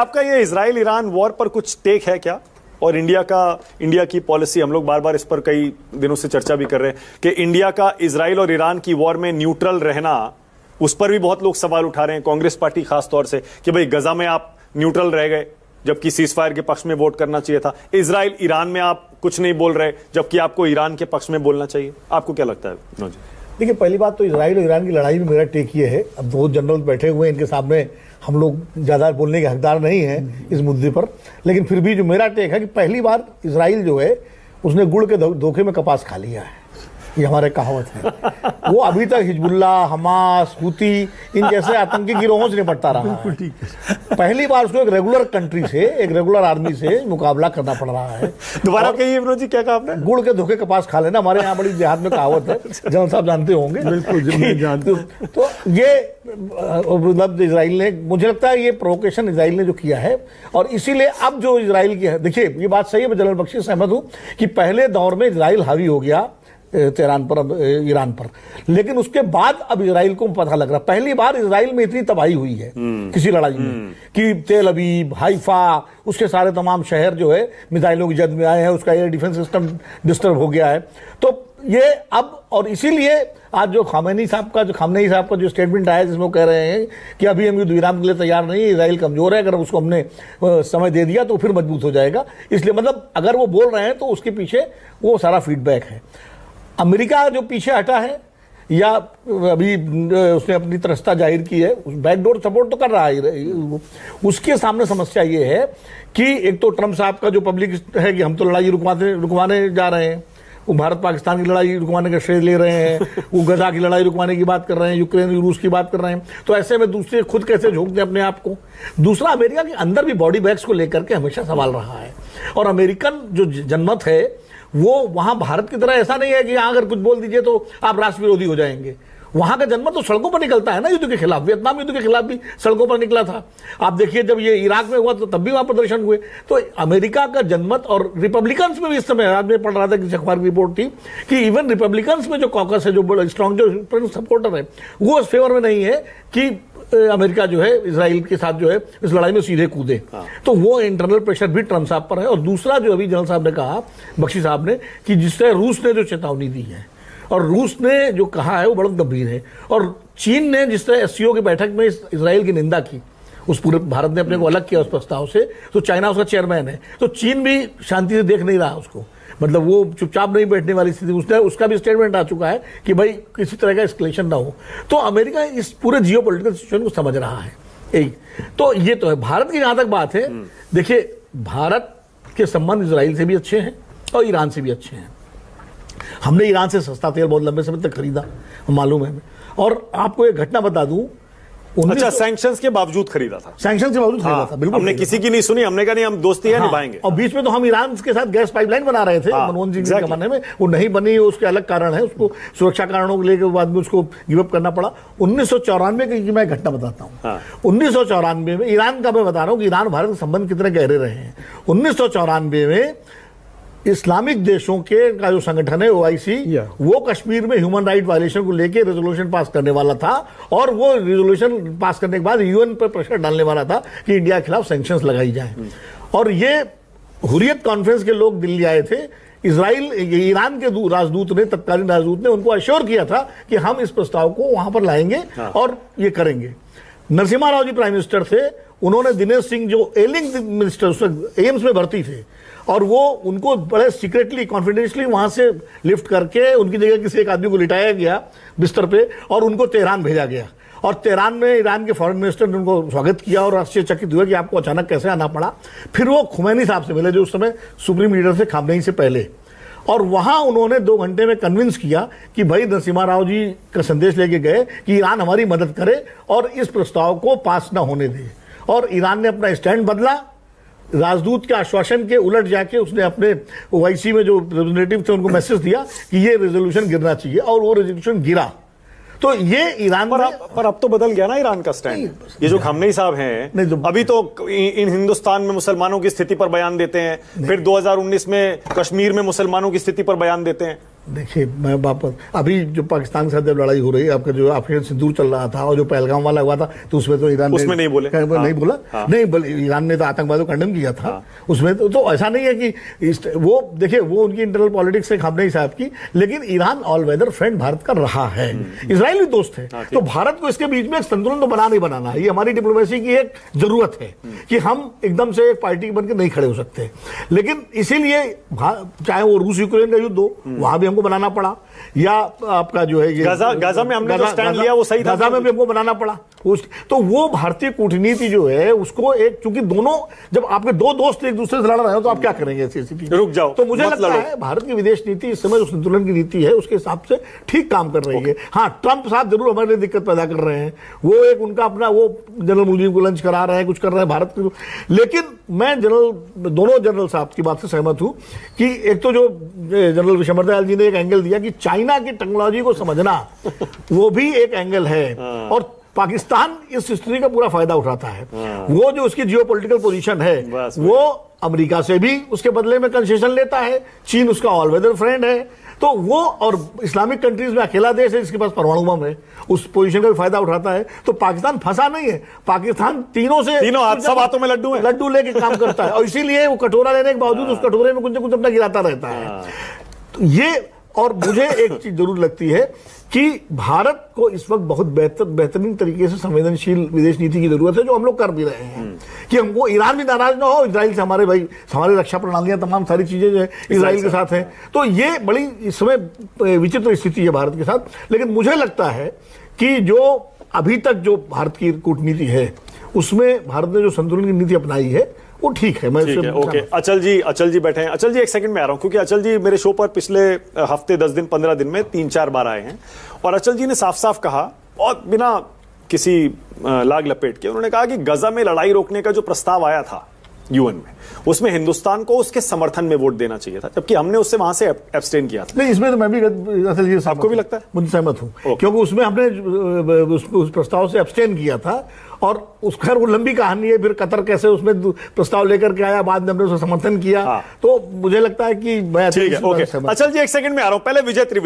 आपका ये Israel Iran war पर कुछ टेक है क्या? और इंडिया की पॉलिसी, हम लोग बार बार इस पर कई दिनों से चर्चा भी कर रहे हैं कि इंडिया का इजराइल और ईरान की वॉर में न्यूट्रल रहना, उस पर भी बहुत लोग सवाल उठा रहे हैं, कांग्रेस पार्टी खास तौर से, कि भाई गजा में आप न्यूट्रल रह गए जबकि सीज फायर के पक्ष में वोट करना चाहिए था। इजराइल ईरान में आप कुछ नहीं बोल रहे जबकि आपको ईरान के पक्ष में बोलना चाहिए। आपको क्या लगता है? देखिए, पहली बात तो इजराइल और ईरान की लड़ाई में मेरा टेक ये है, अब दो जनरल बैठे हुए हैं, इनके सामने हम लोग ज़्यादा बोलने के हकदार नहीं हैं इस मुद्दे पर, लेकिन फिर भी जो मेरा टेक है कि पहली बार इजराइल जो है उसने गुड़ के धोखे में कपास खा लिया है। ये हमारे कहावत है। वो अभी तक हिजबुल्ला, हमास, हुती इन जैसे आतंकी गिरोहों से निपटता रहा है। पहली बार उसको एक रेगुलर कंट्री से, एक रेगुलर आर्मी से मुकाबला करना पड़ रहा है। दोबारा कहिए विनोद जी, क्या कहा आपने? गुड़ के धोखे कपास खा लेना, हमारे यहाँ बड़ी देहात में कहावत है, जनरल साहब जानते होंगे। बिल्कुल जानते। तो ये मतलब इजराइल ने, मुझे लगता है ये प्रोवोकेशन इजराइल ने जो किया है, और इसीलिए अब जो इजराइल की है, देखिए ये बात सही है, मैं जनरल बख्शी सहमत हूँ कि पहले दौर में इजराइल हावी हो गया तेहरान पर, ईरान पर, लेकिन उसके बाद अब इजराइल को पता लग रहा, पहली बार इजराइल में इतनी तबाही हुई है किसी लड़ाई में कि तेल अवीव, हाइफा, उसके सारे तमाम शहर जो है मिसाइलों की जद में आए हैं, उसका एयर डिफेंस सिस्टम डिस्टर्ब हो गया है। तो ये अब, और इसीलिए आज जो खामनेई साहब का जो स्टेटमेंट आया जिसमें वो कह रहे हैं कि अभी हम युद्ध विराम के लिए तैयार नहीं है, इजराइल कमजोर है, अगर उसको हमने समय दे दिया तो फिर मजबूत हो जाएगा। इसलिए मतलब अगर वो बोल रहे हैं तो उसके पीछे वो सारा फीडबैक है। अमेरिका जो पीछे हटा है या अभी उसने अपनी तरसता जाहिर की है, बैकडोर सपोर्ट तो कर रहा है, उसके सामने समस्या ये है कि एक तो ट्रम्प साहब का जो पब्लिक है कि हम तो लड़ाई रुकवाने जा रहे हैं, वो भारत पाकिस्तान की लड़ाई रुकवाने का श्रेय ले रहे हैं, वो गजा की लड़ाई रुकवाने की बात कर रहे हैं, यूक्रेन रूस की बात कर रहे हैं। तो ऐसे में दूसरे खुद कैसे झोंक दें अपने आप को। दूसरा, अमेरिका के अंदर भी बॉडी बैग्स को लेकर के हमेशा सवाल रहा है, और अमेरिकन जो जनमत है वो वहां भारत की तरह ऐसा नहीं है कि यहां अगर कुछ बोल दीजिए तो आप राष्ट्र विरोधी हो जाएंगे। वहां का जनमत तो सड़कों पर निकलता है ना, युद्ध के खिलाफ, वियतनाम युद्ध के खिलाफ भी सड़कों पर निकला था। आप देखिए जब ये इराक में हुआ तो तब भी वहां प्रदर्शन हुए। तो अमेरिका का जनमत, और रिपब्लिकन्स में भी इस समय, आज मैं पढ़ रहा था कि अखबार की रिपोर्ट थी कि इवन रिपब्लिकन्स में जो कॉकस है, जो बड़ा स्ट्रॉन्ग जो सपोर्टर है, वो इस फेवर में नहीं है कि अमेरिका जो है इजराइल के साथ जो है इस लड़ाई में सीधे कूदे। तो वो इंटरनल प्रेशर भी ट्रम्प साहब पर है। और दूसरा जो अभी जनरल साहब ने कहा, बख्शी साहब ने, कि जिससे रूस ने जो चेतावनी दी है और रूस ने जो कहा है वो बड़ा गंभीर है, और चीन ने जिस तरह एससीओ की बैठक में इजराइल की निंदा की, उस पूरे भारत ने अपने को अलग किया उस प्रस्ताव से, तो चाइना उसका चेयरमैन है, तो चीन भी शांति से देख नहीं रहा उसको, मतलब वो चुपचाप नहीं बैठने वाली स्थिति, उसका भी स्टेटमेंट आ चुका है कि भाई किसी तरह का एस्केलेशन ना हो। तो अमेरिका इस पूरे जियोपॉलिटिकल सिचुएशन को समझ रहा है। एक तो ये तो है। भारत की जहां तक बात है, देखिए भारत के संबंध इजराइल से भी अच्छे हैं और ईरान से भी अच्छे हैं। हमने ईरान से सस्ता तेल बहुत लंबे समय तक खरीदा, मालूम है। और आपको एक घटना बता दूं, अच्छा, सैंक्शंस के बावजूद खरीदा था? सैंक्शंस के बावजूद खरीदा था, बिल्कुल। हमने किसी की नहीं सुनी, हमने कहा नहीं हम दोस्ती है, निभाएंगे। और बीच में तो हम ईरान के साथ गैस पाइपलाइन बना रहे थे मनमोहन सिंह के जमाने में, वो नहीं बनी, उसके अलग कारण है, उसको सुरक्षा कारणों को लेकर बाद में उसको गिव अप करना पड़ा। 1994 की मैं घटना बताता हूँ। 1994 में ईरान का मैं बता रहा हूँ कि ईरान भारत के संबंध कितने गहरे रहे हैं। 1994 में इस्लामिक देशों के का जो संगठन है OIC, वो कश्मीर में ह्यूमन राइट वायलेशन को लेकर रेजोल्यूशन पास करने वाला था, और वो रेजोल्यूशन पास करने के बाद UN पर प्रेशर डालने वाला था कि इंडिया के खिलाफ सैंक्शंस लगाई जाए। और ये हुर्रियत कॉन्फ्रेंस के लोग दिल्ली आए थे। ईरान के राजदूत ने, तत्कालीन राजदूत ने उनको अश्योर किया था कि हम इस प्रस्ताव को वहां पर लाएंगे और ये करेंगे। नरसिम्हा राव जी प्राइम मिनिस्टर थे, उन्होंने दिनेश सिंह जो एलिंग मिनिस्टर एम्स में भर्ती थे, और वो उनको बड़े सीक्रेटली कॉन्फिडेंशियली वहां से लिफ्ट करके उनकी जगह किसी एक आदमी को लिटाया गया बिस्तर पे और उनको तेहरान भेजा गया। और तेहरान में ईरान के फॉरेन मिनिस्टर ने उनको स्वागत किया और आश्चर्यचकित हुआ कि आपको अचानक कैसे आना पड़ा। फिर वो खुमैनी साहब से मिले, जो उस समय सुप्रीम लीडर थे खामनेई से पहले, और वहां उन्होंने 2 घंटे में कन्विंस किया कि भाई नरसिम्हा राव जी का संदेश लेके गए कि ईरान हमारी मदद करे और इस प्रस्ताव को पास ना होने दे। और ईरान ने अपना स्टैंड बदला, राजदूत के आश्वासन के उलट जाके उसने अपने OIC में जो रिप्रेजेंटेटिव थे उनको मैसेज दिया कि ये रेजोल्यूशन गिरना चाहिए, और वो रेजोल्यूशन गिरा। तो ये ईरान पर अब तो बदल गया ना ईरान का स्टैंड। ये जो खामनेई साहब हैं, अभी तो इन हिंदुस्तान में मुसलमानों की स्थिति पर बयान देते हैं, फिर 2019 में कश्मीर में मुसलमानों की स्थिति पर बयान देते हैं। देखिए, मैं वापस अभी जो पाकिस्तान के साथ जब लड़ाई हो रही है, आपका जो ऑपरेशन सिंदूर चल रहा था और जो पहलगाम वाला हुआ था, तो उसमें तो ईरान उसमें नहीं बोले। नहीं बोला। नहीं, ईरान ने तो आतंकवाद को कंडेम किया था। उसमें तो ऐसा नहीं है कि वो देखिए, वो उनकी इंटरनल पॉलिटिक्स है खामनेई साहब की, लेकिन Iran all weather friend Bharat का रहा है। इजराइल भी दोस्त है। तो भारत को इसके बीच में एक संतुलन तो बनाना है। ये हमारी डिप्लोमेसी की एक जरूरत है कि हम एकदम से एक पार्टी बनकर नहीं खड़े हो सकते। लेकिन इसीलिए चाहे वो रूस यूक्रेन का युद्ध हो, वहां भी हमको बनाना पड़ा, या आपका जो है ये गाजा में हमने जो स्टैंड लिया वो सही था। गाजा में भी हमको बनाना पड़ा। तो वो भारतीय कूटनीति जो है उसको एक, चूंकि दोनों, जब आपके दो दोस्त एक दूसरे से लड़ रहे हो तो आप क्या करेंगे ऐसी स्थिति? रुक जाओ। तो मुझे लगता है भारत की विदेश नीति इस समय जो संतुलन की नीति है उसके हिसाब से ठीक काम कर रही है। हाँ, ट्रंप साहब जरूर हमारे लिए दिक्कत पैदा कर रहे हैं। वो एक उनका अपना, वो जनरल मुजीब को लंच करा रहे हैं, कुछ कर रहे हैं भारत के। लेकिन मैं दोनों जनरल साहब की बात से सहमत हूं कि एक तो जो जनरल विशंबर दयाल जी ने एक एंगल दिया कि चाइना की टेक्नोलॉजी को समझना, वो भी एक एंगल है। और पाकिस्तान इस हिस्ट्री का पूरा फायदा उठाता है। वो जो उसकी जियोपॉलिटिकल पोजीशन है, वो अमेरिका से भी उसके बदले में कंसेशन लेता है। चीन उसका ऑल वेदर फ्रेंड है। तो वो, और इस्लामिक कंट्रीज में अकेला देश है जिसके पास परमाणु बम है, उस पोजीशन का भी फायदा उठाता है। तो पाकिस्तान फंसा नहीं है। पाकिस्तान तीनों सब हाथों में लड्डू है, लड्डू लेके काम करता है। और इसीलिए वो कटोरा लेने के बावजूद उस कटोरे में कुछ न कुछ अपना गिराता रहता है। तो ये, और मुझे एक चीज जरूर लगती है कि भारत को इस वक्त बहुत बेहतरीन तरीके से संवेदनशील विदेश नीति की जरूरत है, जो हम लोग कर भी रहे हैं। कि हमको ईरान भी नाराज ना हो, इजराइल से हमारी रक्षा प्रणालियां, तमाम सारी चीजें जो है इजराइल के साथ हैं। तो ये बड़ी इस समय विचित्र स्थिति है भारत के साथ। लेकिन मुझे लगता है कि जो अभी तक जो भारत की कूटनीति है उसमें भारत ने जो संतुलन की नीति अपनाई है वो ठीक है। मैं ठीक है, ओके। अचल जी बैठे हैं। अचल जी, एक सेकंड में आ रहा हूं, क्योंकि अचल जी मेरे शो पर पिछले हफ्ते 10 दिन 15 दिन में 3-4 बार आए हैं, और अचल जी ने साफ साफ कहा, बहुत बिना किसी लाग लपेट के, उन्होंने कहा कि गजा में लड़ाई रोकने का जो प्रस्ताव आया था यूएन में, उसमें हिंदुस्तान को उसके समर्थन में वोट देना चाहिए था, जबकि हमने उससे वहां से एब्सटेन किया था। नहीं, इसमें तो मैं भी असल ये आपको भी लगता है? मुझे सहमत हूं, क्योंकि उसमें हमने उस प्रस्ताव से एब्सटेन किया था। और उस, खैर वो लंबी कहानी है, फिर कतर कैसे उसमें प्रस्ताव लेकर के आया, बाद में हमने उसका समर्थन किया। तो मुझे लगता है कि मैं, ठीक है, ओके। अचल जी, एक सेकंड में आ रहा हूं, पहले विजय त्रिवेदी।